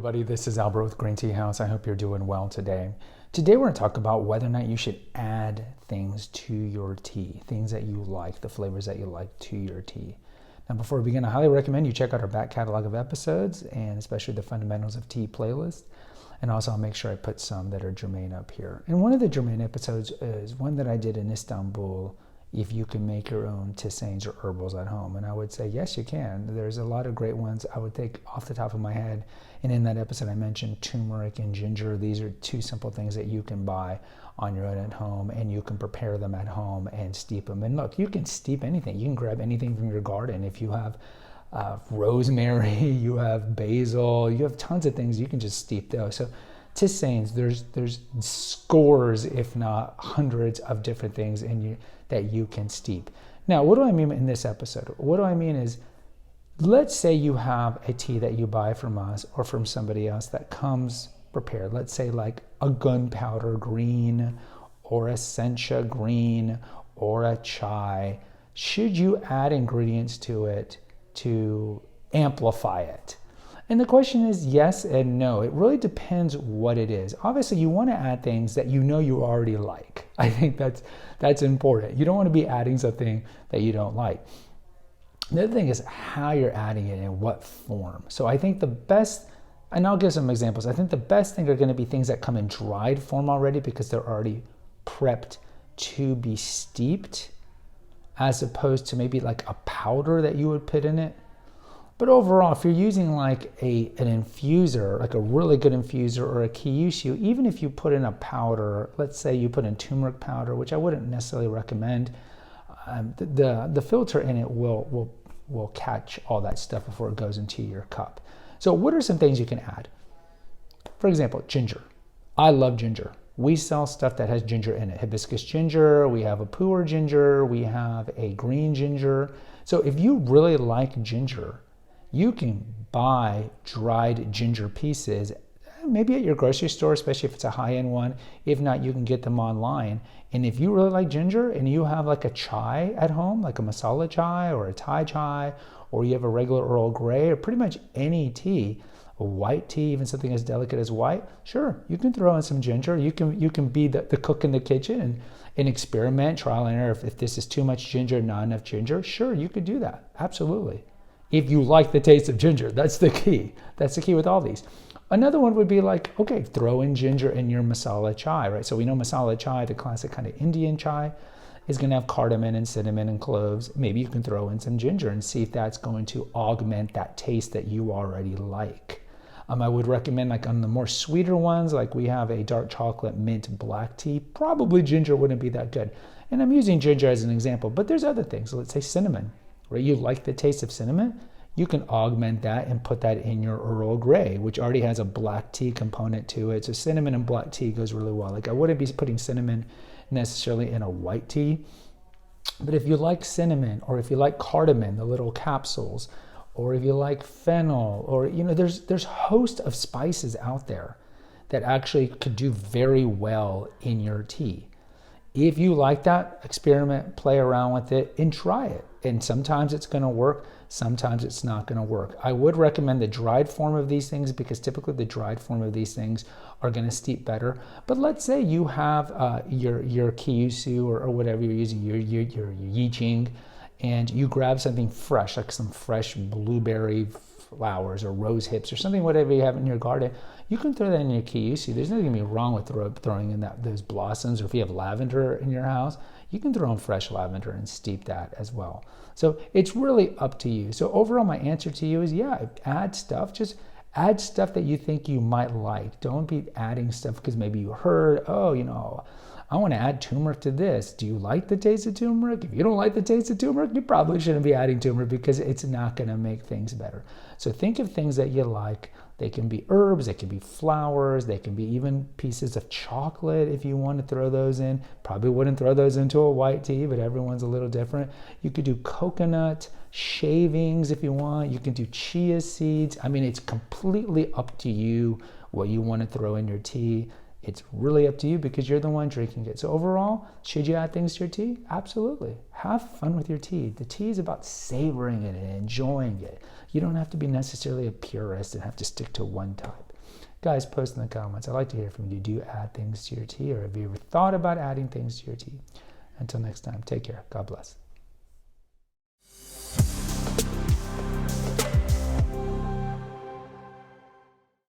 everybody. This is Albert with Green Tea House. I hope you're doing well today. Today we're going to talk about whether or not you should add things to your tea, things that you like, the flavors that you like to your tea. Now, before we begin, I highly recommend you check out our back catalog of episodes and especially the Fundamentals of Tea playlist. And also I'll make sure I put some that are germane up here. And one of the germane episodes is one that I did in Istanbul, if you can make your own tisanes or herbals at home. And I would say, yes, you can. There's a lot of great ones I would take off the top of my head. And in that episode, I mentioned turmeric and ginger. These are two simple things that you can buy on your own at home, and you can prepare them at home and steep them. And look, you can steep anything. You can grab anything from your garden. If you have rosemary, you have basil, you have tons of things, you can just steep those. So tisanes, there's scores, if not hundreds of different things that you can steep. Now, what do I mean in this episode? What do I mean is, let's say you have a tea that you buy from us or from somebody else that comes prepared. Let's say like a gunpowder green or a sencha green or a chai. Should you add ingredients to it to amplify it? And the question is yes and no. It really depends what it is. Obviously, you want to add things that you know you already like. I think that's important. You don't want to be adding something that you don't like. The other thing is how you're adding it and in what form. So I think the best, and I'll give some examples, I think the best thing are going to be things that come in dried form already because they're already prepped to be steeped, as opposed to maybe like a powder that you would put in it. But overall, if you're using like an infuser, like a really good infuser or a Kyushu, even if you put in a powder, let's say you put in turmeric powder, which I wouldn't necessarily recommend, the filter in it will catch all that stuff before it goes into your cup. So what are some things you can add? For example, ginger. I love ginger. We sell stuff that has ginger in it. Hibiscus ginger, we have a pu'er ginger, we have a green ginger. So if you really like ginger, you can buy dried ginger pieces, maybe at your grocery store, especially if it's a high-end one. If not, you can get them online. And if you really like ginger and you have like a chai at home, like a masala chai or a Thai chai, or you have a regular Earl Grey or pretty much any tea, a white tea, even something as delicate as white, sure, you can throw in some ginger. You can be the cook in the kitchen and experiment, trial and error. If this is too much ginger, not enough ginger, sure, you could do that. Absolutely. If you like the taste of ginger, that's the key. That's the key with all these. Another one would be like, okay, throw in ginger in your masala chai, right? So we know masala chai, the classic kind of Indian chai, is going to have cardamom and cinnamon and cloves. Maybe you can throw in some ginger and see if that's going to augment that taste that you already like. I would recommend like on the more sweeter ones, like we have a dark chocolate mint black tea, probably ginger wouldn't be that good. And I'm using ginger as an example, but there's other things. Let's say cinnamon, right? You like the taste of cinnamon? You can augment that and put that in your Earl Grey, which already has a black tea component to it. So cinnamon and black tea goes really well. Like I wouldn't be putting cinnamon necessarily in a white tea, but if you like cinnamon or if you like cardamom, the little capsules, or if you like fennel, or there's a host of spices out there that actually could do very well in your tea. If you like that, experiment, play around with it, and try it. And sometimes it's going to work, sometimes it's not going to work. I would recommend the dried form of these things because typically the dried form of these things are going to steep better. But let's say you have your Kyushu or whatever you're using, your Yiching, and you grab something fresh, like some fresh blueberry flowers or rose hips or something, whatever you have in your garden. You can throw that in your Kyushu. There's nothing wrong with throwing in those blossoms, or if you have lavender in your house, you can throw in fresh lavender and steep that as well. So it's really up to you. So overall, my answer to you is, yeah, add stuff. Just add stuff that you think you might like. Don't be adding stuff because maybe you heard, I want to add turmeric to this. Do you like the taste of turmeric? If you don't like the taste of turmeric, you probably shouldn't be adding turmeric because it's not going to make things better. So think of things that you like. They can be herbs, they can be flowers, they can be even pieces of chocolate if you want to throw those in. Probably wouldn't throw those into a white tea, but everyone's a little different. You could do coconut shavings if you want. You can do chia seeds. I mean, it's completely up to you what you want to throw in your tea. It's really up to you because you're the one drinking it. So overall, should you add things to your tea? Absolutely. Have fun with your tea. The tea is about savoring it and enjoying it. You don't have to be necessarily a purist and have to stick to one type. Guys, post in the comments. I'd like to hear from you. Do you add things to your tea, or have you ever thought about adding things to your tea? Until next time, take care. God bless.